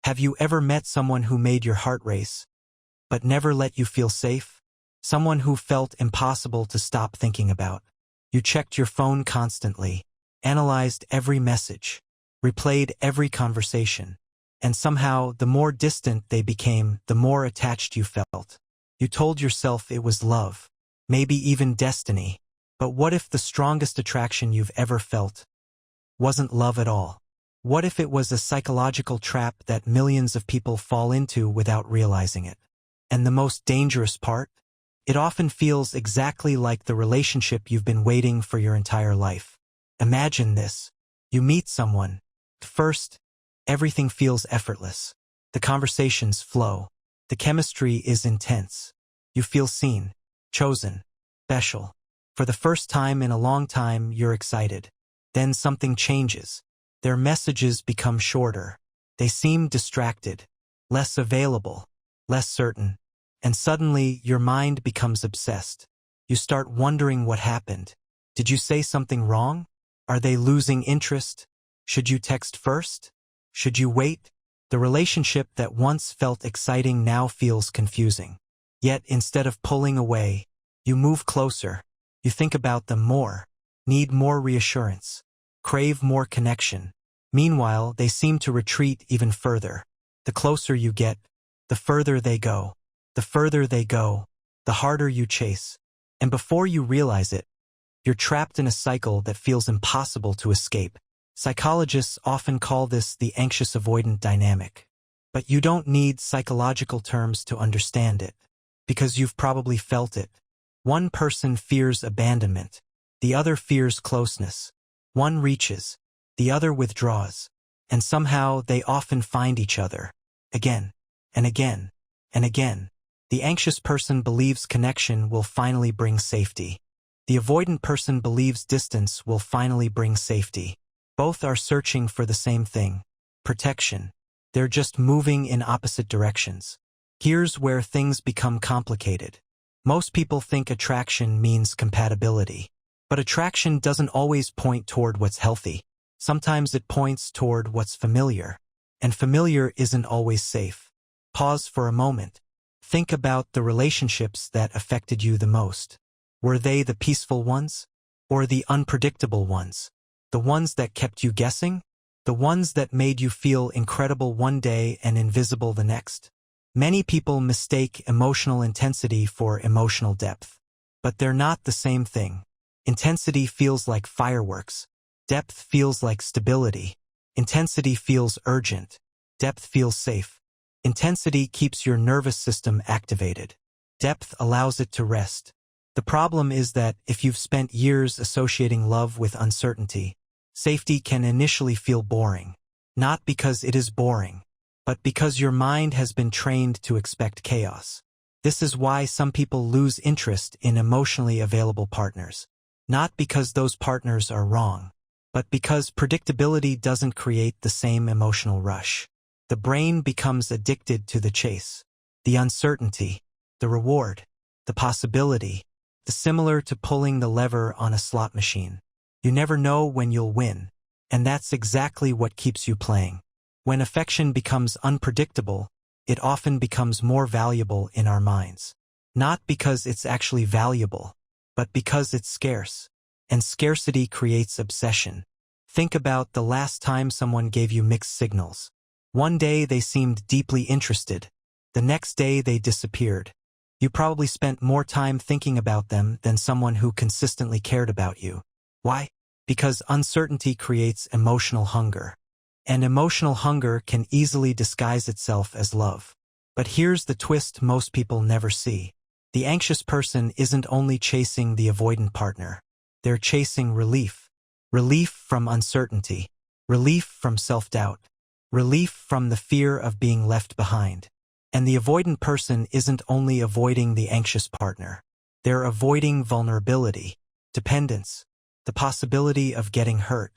Have you ever met someone who made your heart race, but never let you feel safe? Someone who felt impossible to stop thinking about. You checked your phone constantly, analyzed every message, replayed every conversation, and somehow the more distant they became, the more attached you felt. You told yourself it was love, maybe even destiny. But what if the strongest attraction you've ever felt wasn't love at all? What if it was a psychological trap that millions of people fall into without realizing it? And the most dangerous part? It often feels exactly like the relationship you've been waiting for your entire life. Imagine this. You meet someone. First, everything feels effortless. The conversations flow. The chemistry is intense. You feel seen, chosen, special. For the first time in a long time, you're excited. Then something changes. Their messages become shorter. They seem distracted, less available, less certain. And suddenly, your mind becomes obsessed. You start wondering what happened. Did you say something wrong? Are they losing interest? Should you text first? Should you wait? The relationship that once felt exciting now feels confusing. Yet, instead of pulling away, you move closer. You think about them more, need more reassurance, crave more connection. Meanwhile, they seem to retreat even further. The closer you get, the further they go. The further they go, the harder you chase. And before you realize it, you're trapped in a cycle that feels impossible to escape. Psychologists often call this the anxious avoidant dynamic. But you don't need psychological terms to understand it, because you've probably felt it. One person fears abandonment, the other fears closeness. One reaches, the other withdraws, and somehow they often find each other, again, and again, and again. The anxious person believes connection will finally bring safety. The avoidant person believes distance will finally bring safety. Both are searching for the same thing, protection. They're just moving in opposite directions. Here's where things become complicated. Most people think attraction means compatibility. But attraction doesn't always point toward what's healthy. Sometimes it points toward what's familiar. And familiar isn't always safe. Pause for a moment. Think about the relationships that affected you the most. Were they the peaceful ones? Or the unpredictable ones? The ones that kept you guessing? The ones that made you feel incredible one day and invisible the next? Many people mistake emotional intensity for emotional depth. But they're not the same thing. Intensity feels like fireworks. Depth feels like stability. Intensity feels urgent. Depth feels safe. Intensity keeps your nervous system activated. Depth allows it to rest. The problem is that if you've spent years associating love with uncertainty, safety can initially feel boring. Not because it is boring, but because your mind has been trained to expect chaos. This is why some people lose interest in emotionally available partners. Not because those partners are wrong, but because predictability doesn't create the same emotional rush. The brain becomes addicted to the chase, the uncertainty, the reward, the possibility, similar to pulling the lever on a slot machine. You never know when you'll win, and that's exactly what keeps you playing. When affection becomes unpredictable, it often becomes more valuable in our minds. Not because it's actually valuable, but because it's scarce. And scarcity creates obsession. Think about the last time someone gave you mixed signals. One day they seemed deeply interested. The next day they disappeared. You probably spent more time thinking about them than someone who consistently cared about you. Why? Because uncertainty creates emotional hunger. And emotional hunger can easily disguise itself as love. But here's the twist most people never see. The anxious person isn't only chasing the avoidant partner. They're chasing relief. Relief from uncertainty. Relief from self-doubt. Relief from the fear of being left behind. And the avoidant person isn't only avoiding the anxious partner. They're avoiding vulnerability, dependence, the possibility of getting hurt.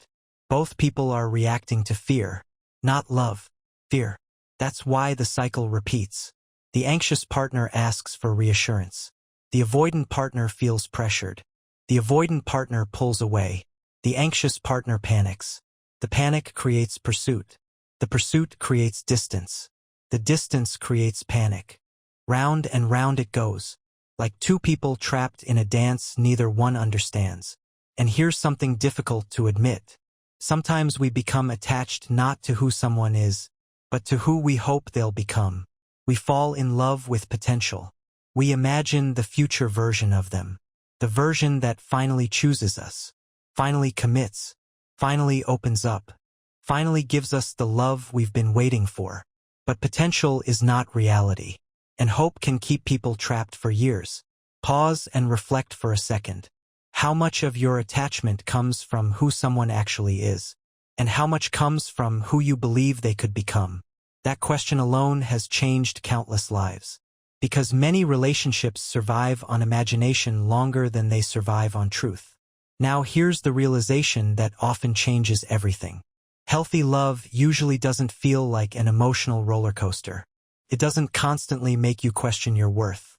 Both people are reacting to fear, not love. Fear. That's why the cycle repeats. The anxious partner asks for reassurance. The avoidant partner feels pressured. The avoidant partner pulls away. The anxious partner panics. The panic creates pursuit. The pursuit creates distance. The distance creates panic. Round and round it goes, like two people trapped in a dance neither one understands. And here's something difficult to admit. Sometimes we become attached not to who someone is, but to who we hope they'll become. We fall in love with potential. We imagine the future version of them, the version that finally chooses us, finally commits, finally opens up, finally gives us the love we've been waiting for. But potential is not reality, and hope can keep people trapped for years. Pause and reflect for a second. How much of your attachment comes from who someone actually is, and how much comes from who you believe they could become? That question alone has changed countless lives, because many relationships survive on imagination longer than they survive on truth. Now here's the realization that often changes everything. Healthy love usually doesn't feel like an emotional roller coaster. It doesn't constantly make you question your worth.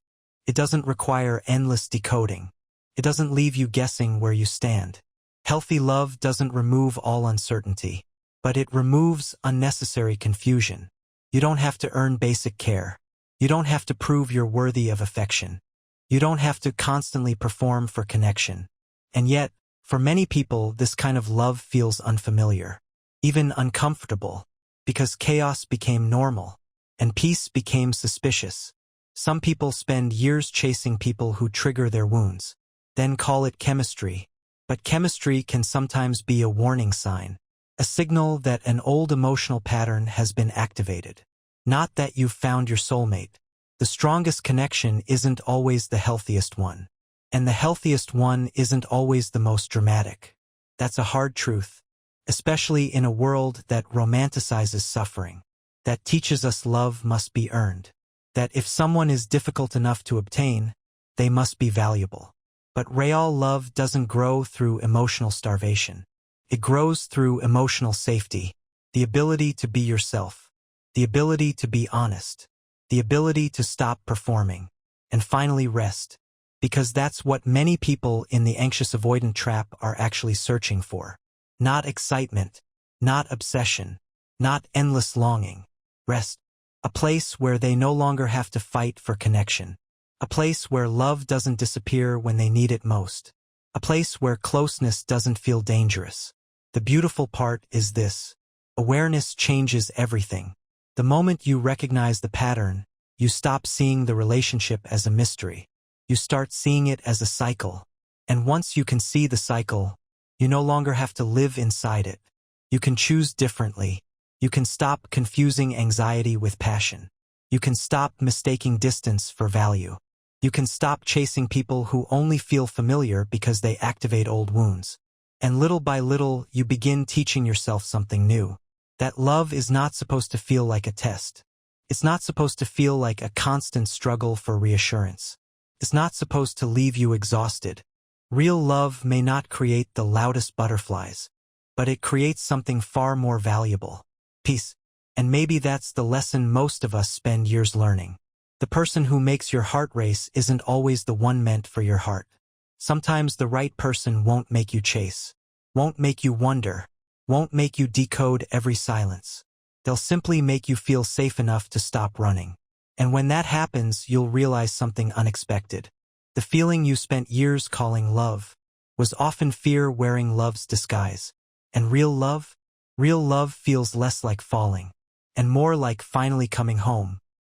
It doesn't require endless decoding. It doesn't leave you guessing where you stand. Healthy love doesn't remove all uncertainty, but it removes unnecessary confusion. You don't have to earn basic care. You don't have to prove you're worthy of affection. You don't have to constantly perform for connection. And yet, for many people, this kind of love feels unfamiliar, even uncomfortable, because chaos became normal, and peace became suspicious. Some people spend years chasing people who trigger their wounds, then call it chemistry. But chemistry can sometimes be a warning sign, a signal that an old emotional pattern has been activated. Not that you've found your soulmate. The strongest connection isn't always the healthiest one, and the healthiest one isn't always the most dramatic. That's a hard truth, especially in a world that romanticizes suffering, that teaches us love must be earned, that if someone is difficult enough to obtain, they must be valuable. But real love doesn't grow through emotional starvation. It grows through emotional safety, the avoidant to be yourself, the ability to be honest, the ability to stop performing, and finally rest, because that's what many people in the anxious avoidant trap are actually searching for. Not excitement, not obsession, not endless longing. Rest. A place where they no longer have to fight for connection. A place where love doesn't disappear when they need it most. A place where closeness doesn't feel dangerous. The beautiful part is this. Awareness changes everything. The moment you recognize the pattern, you stop seeing the relationship as a mystery. You start seeing it as a cycle. And once you can see the cycle, you no longer have to live inside it. You can choose differently. You can stop confusing anxiety with passion. You can stop mistaking distance for value. You can stop chasing people who only feel familiar because they activate old wounds. And little by little, you begin teaching yourself something new. That love is not supposed to feel like a test. It's not supposed to feel like a constant struggle for reassurance. It's not supposed to leave you exhausted. Real love may not create the loudest butterflies, but it creates something far more valuable. Peace. And maybe that's the lesson most of us spend years learning. The person who makes your heart race isn't always the one meant for your heart. Sometimes the right person won't make you chase, won't make you wonder, won't make you decode every silence. They'll simply make you feel safe enough to stop running. And when that happens, you'll realize something unexpected. The feeling you spent years calling love was often fear wearing love's disguise. And real love feels less like falling, and more like finally coming home.